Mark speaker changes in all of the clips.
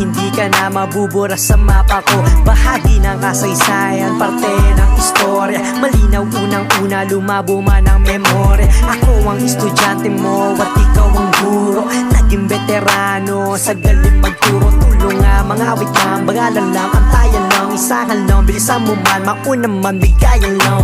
Speaker 1: hindi ka na mabubura sa mapa ko. Bahagi ng kasaysayan, parte ng istorya. Malinaw unang-una, lumabo man ang memorya. Ako ang estudyante mo at ikaw ang guro. Naging veterano sa galing magturo. Tulong nga mga awit man, bagalan lang, antayan lang, isahan lang, bilisan mo man, mauna man, bigayan lang.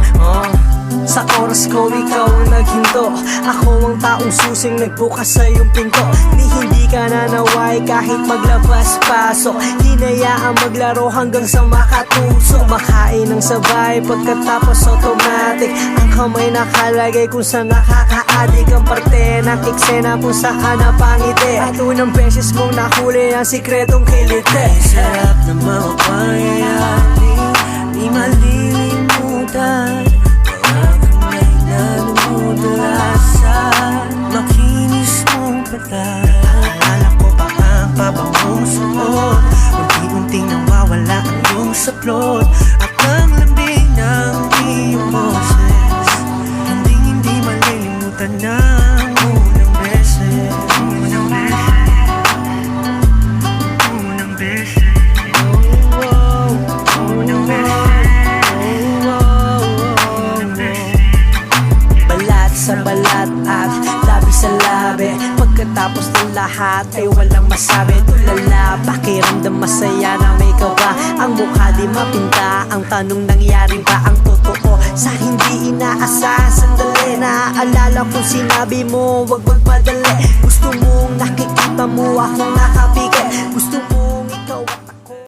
Speaker 1: Sa oras ko, ikaw ang naghinto. Ako ang taong susing nagbukas sa iyong pinto. Ni hindi ka nanaway kahit maglabas-pasok. Hinayaan maglaro hanggang sa makatuso. Makain ng sabay pagkatapos automatic. Ang kamay nakalagay kung saan nakakaadik. Ang parte ng eksena kung saan napangiti. At unang beses mong nahuli ang sikretong kiliti.
Speaker 2: Sarap na mga pangyayari, di malilimutan. Makinis mong patay. Naalala ko pa ang pabangong suot. Unti-unting nawawala ang iyong saplot. At ang lambing ng iyong boses. Hindi malilimutan ng unang beses. Unang beses.
Speaker 1: Sa balat at labi sa labi. Pagkatapos ng lahat ay walang masabi. Tulala, pakiramdam masaya na may kawa. Ang mukha di mapinta. Ang tanong, nangyari ba ang totoo? Sa hindi inaasahan sandali, naaalala kung sinabi mo wag magmadali. Gusto mong nakikita mo akong nakapagod.